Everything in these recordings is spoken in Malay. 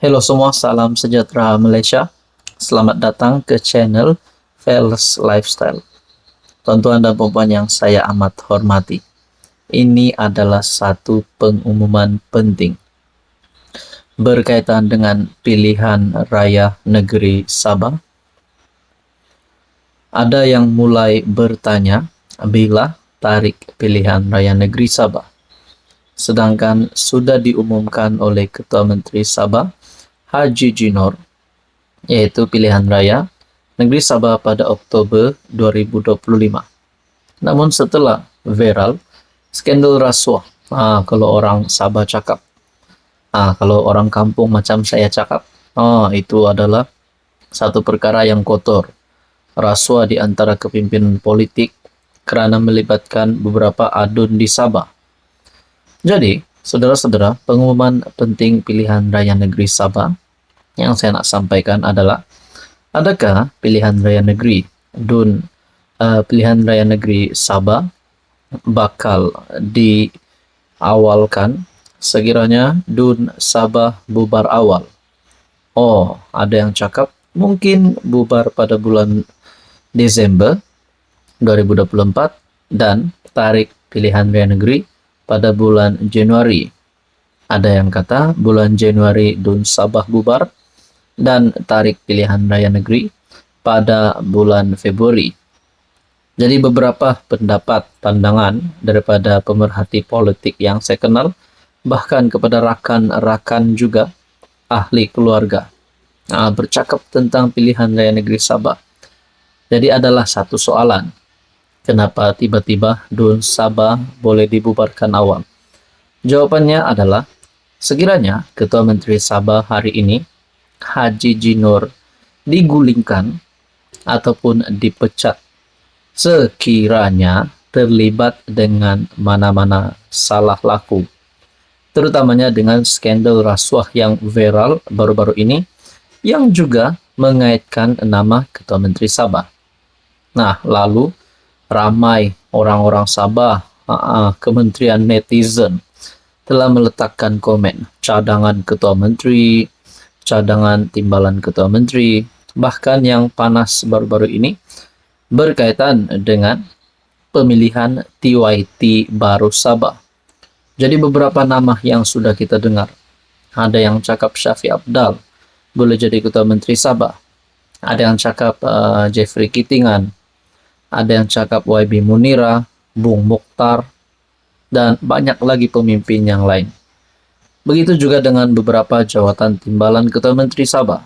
Halo semua, salam sejahtera Malaysia. Selamat datang ke channel Fels Lifestyle. Tuan-tuan dan puan yang saya amat hormati, ini adalah satu pengumuman penting berkaitan dengan pilihan raya negeri Sabah. Ada yang mulai bertanya bila tarikh pilihan raya negeri Sabah. Sedangkan sudah diumumkan oleh Ketua Menteri Sabah, Haji Jinor, yaitu pilihan raya negeri Sabah pada Oktober 2025. Namun setelah viral skandal rasuah, kalau orang Sabah cakap, kalau orang kampung macam saya cakap, itu adalah satu perkara yang kotor, rasuah di antara kepimpinan politik kerana melibatkan beberapa adun di Sabah. Jadi, saudara-saudara, pengumuman penting pilihan raya negeri Sabah yang saya nak sampaikan adalah, adakah pilihan raya negeri pilihan raya negeri Sabah bakal diawalkan sekiranya Dun Sabah bubar awal? Ada yang cakap mungkin bubar pada bulan Desember 2024 dan tarikh pilihan raya negeri pada bulan Januari. Ada yang kata bulan Januari Dun Sabah bubar dan tarikh pilihan raya negeri pada bulan Februari. Jadi beberapa pendapat, pandangan daripada pemerhati politik yang saya kenal, bahkan kepada rakan-rakan juga ahli keluarga, bercakap tentang pilihan raya negeri Sabah. Jadi adalah satu soalan, kenapa tiba-tiba Dun Sabah boleh dibubarkan awal? Jawapannya adalah, sekiranya Ketua Menteri Sabah hari ini, Haji Jinor, digulingkan ataupun dipecat sekiranya terlibat dengan mana-mana salah laku, terutamanya dengan skandal rasuah yang viral baru-baru ini yang juga mengaitkan nama Ketua Menteri Sabah. Lalu ramai orang-orang Sabah, kementerian netizen telah meletakkan komen cadangan Ketua Menteri, cadangan timbalan Ketua Menteri, bahkan yang panas baru-baru ini berkaitan dengan pemilihan TYT baru Sabah. Jadi beberapa nama yang sudah kita dengar. Ada yang cakap Syafiq Apdal boleh jadi Ketua Menteri Sabah. Ada yang cakap Jeffrey Kitingan. Ada yang cakap YB Munira, Bung Mukhtar, dan banyak lagi pemimpin yang lain. Begitu juga dengan beberapa jawatan timbalan Ketua Menteri Sabah.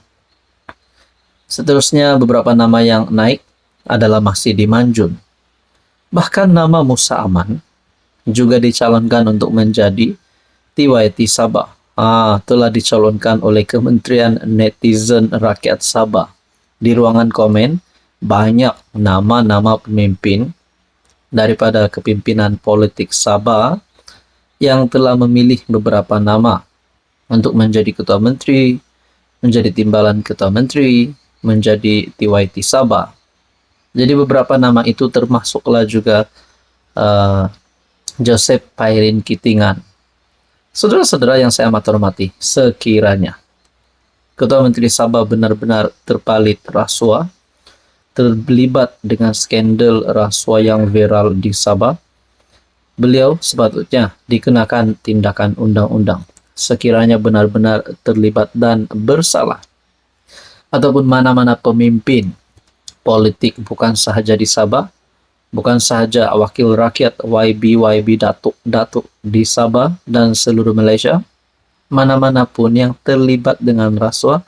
Seterusnya beberapa nama yang naik adalah Mahsidi Manjun. Bahkan nama Musa Aman juga dicalonkan untuk menjadi TYT Sabah. Telah dicalonkan oleh Kementerian Netizen Rakyat Sabah. Di ruangan komen, banyak nama-nama pemimpin daripada kepimpinan politik Sabah yang telah memilih beberapa nama untuk menjadi Ketua Menteri, menjadi timbalan Ketua Menteri, menjadi TYT Sabah. Jadi beberapa nama itu termasuklah juga Joseph Pairin Kitingan. Saudara-saudara yang saya amat hormati, sekiranya Ketua Menteri Sabah benar-benar terpalit rasuah, terlibat dengan skandal rasuah yang viral di Sabah, beliau sepatutnya dikenakan tindakan undang-undang sekiranya benar-benar terlibat dan bersalah. Ataupun mana-mana pemimpin politik bukan sahaja di Sabah, bukan sahaja wakil rakyat YB Datuk di Sabah dan seluruh Malaysia, mana-mana pun yang terlibat dengan rasuah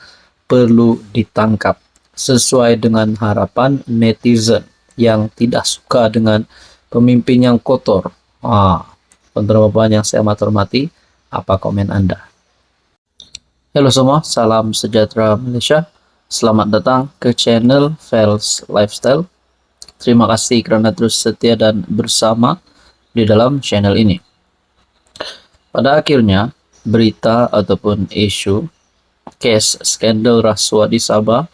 perlu ditangkap sesuai dengan harapan netizen yang tidak suka dengan pemimpin yang kotor. Tuan-tuan yang saya amat hormati, apa komen Anda? Halo semua, salam sejahtera Malaysia. Selamat datang ke channel Fels Lifestyle. Terima kasih kerana terus setia dan bersama di dalam channel ini. Pada akhirnya, berita ataupun isu kes skandal rasuah di Sabah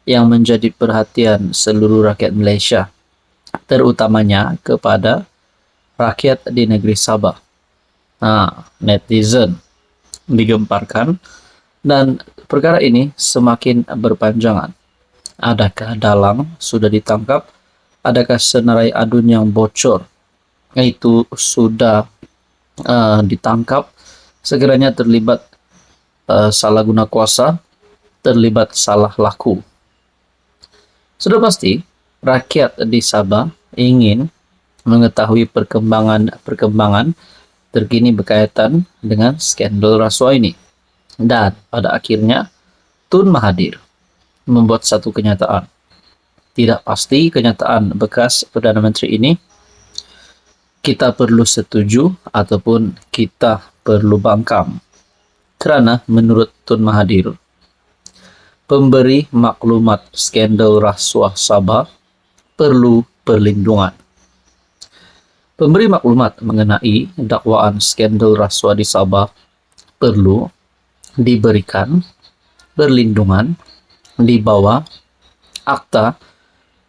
yang menjadi perhatian seluruh rakyat Malaysia, terutamanya kepada rakyat di negeri Sabah. Netizen digemparkan Dan perkara ini semakin berpanjangan. Adakah dalang sudah ditangkap? Adakah senarai adun yang bocor itu sudah ditangkap? Sekiranya terlibat salah guna kuasa, terlibat salah laku. Sudah pasti, rakyat di Sabah ingin mengetahui perkembangan terkini berkaitan dengan skandal rasuah ini. Dan pada akhirnya, Tun Mahathir membuat satu kenyataan. Tidak pasti kenyataan bekas Perdana Menteri ini kita perlu setuju ataupun kita perlu bangkam. Kerana menurut Tun Mahathir, pemberi maklumat skandal rasuah Sabah perlu perlindungan. Pemberi maklumat mengenai dakwaan skandal rasuah di Sabah perlu diberikan perlindungan di bawah Akta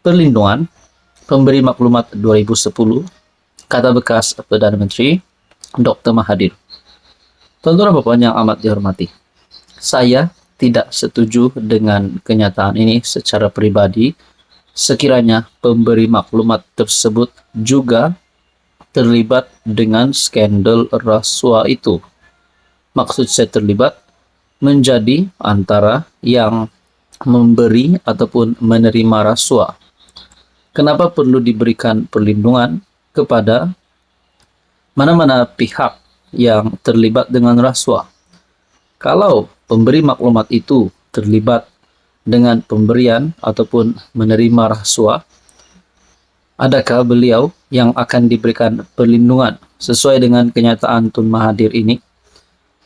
Perlindungan Pemberi Maklumat 2010, kata bekas Perdana Menteri Dr. Mahathir. Tuan-tuan dan puan yang amat dihormati, saya tidak setuju dengan kenyataan ini secara pribadi sekiranya pemberi maklumat tersebut juga terlibat dengan skandal rasuah itu. Maksud saya terlibat menjadi antara yang memberi ataupun menerima rasuah. Kenapa perlu diberikan perlindungan kepada mana-mana pihak yang terlibat dengan rasuah? Kalau pemberi maklumat itu terlibat dengan pemberian ataupun menerima rasuah, adakah beliau yang akan diberikan perlindungan sesuai dengan kenyataan Tun Mahathir ini?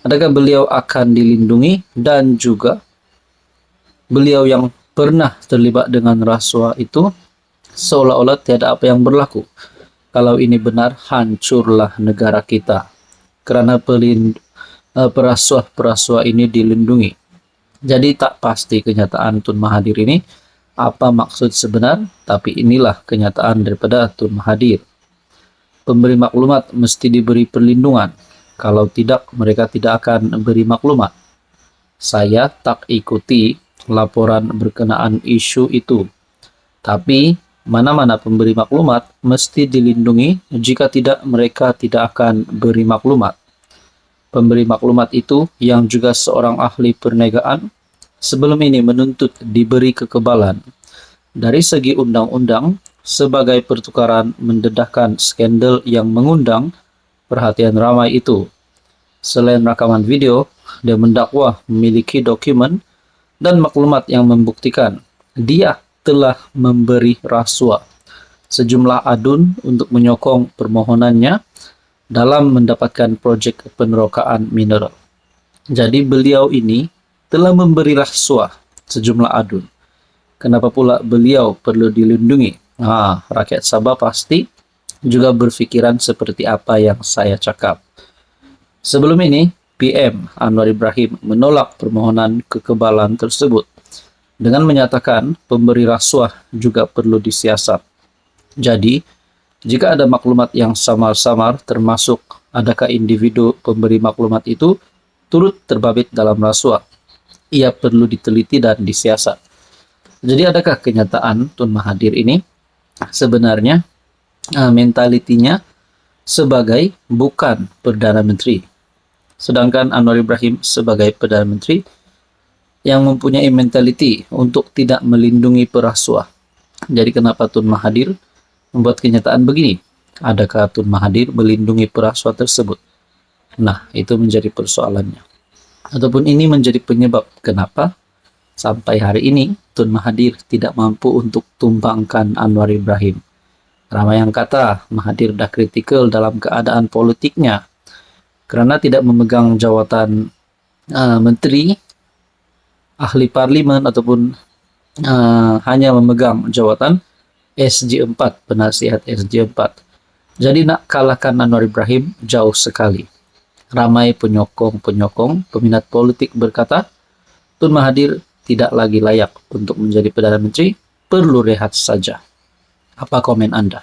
Adakah beliau akan dilindungi dan juga beliau yang pernah terlibat dengan rasuah itu seolah-olah tiada apa yang berlaku? Kalau ini benar, hancurlah negara kita kerana perasuah-perasuah ini dilindungi. Jadi tak pasti kenyataan Tun Mahathir ini apa maksud sebenar, tapi inilah kenyataan daripada Tun Mahathir. Pemberi maklumat mesti diberi perlindungan. Kalau tidak, mereka tidak akan beri maklumat. Saya tak ikuti laporan berkenaan isu itu. Tapi mana-mana pemberi maklumat mesti dilindungi, jika tidak mereka tidak akan beri maklumat. Pemberi maklumat itu yang juga seorang ahli perniagaan sebelum ini menuntut diberi kekebalan dari segi undang-undang sebagai pertukaran mendedahkan skandal yang mengundang perhatian ramai itu. Selain rakaman video, dia mendakwa memiliki dokumen dan maklumat yang membuktikan dia telah memberi rasuah sejumlah adun untuk menyokong permohonannya dalam mendapatkan projek penerokaan mineral. Jadi beliau ini telah memberi rasuah sejumlah adun. Kenapa pula beliau perlu dilindungi? Rakyat Sabah pasti juga berfikiran seperti apa yang saya cakap. Sebelum ini, PM Anwar Ibrahim menolak permohonan kekebalan tersebut dengan menyatakan pemberi rasuah juga perlu disiasat. Jadi, jika ada maklumat yang samar-samar termasuk adakah individu pemberi maklumat itu turut terbabit dalam rasuah, ia perlu diteliti dan disiasat. Jadi adakah kenyataan Tun Mahathir ini sebenarnya mentalitinya sebagai bukan Perdana Menteri, sedangkan Anwar Ibrahim sebagai Perdana Menteri yang mempunyai mentaliti untuk tidak melindungi perasuah. Jadi kenapa Tun Mahathir membuat kenyataan begini? Adakah Tun Mahathir melindungi perasuah tersebut? Nah, itu menjadi persoalannya. Ataupun ini menjadi penyebab kenapa sampai hari ini Tun Mahathir tidak mampu untuk tumbangkan Anwar Ibrahim. Ramai yang kata Mahathir dah kritikal dalam keadaan politiknya kerana tidak memegang jawatan menteri, ahli parlimen ataupun hanya memegang jawatan SG4, penasihat SG4. Jadi nak kalahkan Anwar Ibrahim jauh sekali. Ramai penyokong-penyokong peminat politik berkata, Tun Mahathir tidak lagi layak untuk menjadi Perdana Menteri, perlu rehat saja. Apa komen Anda?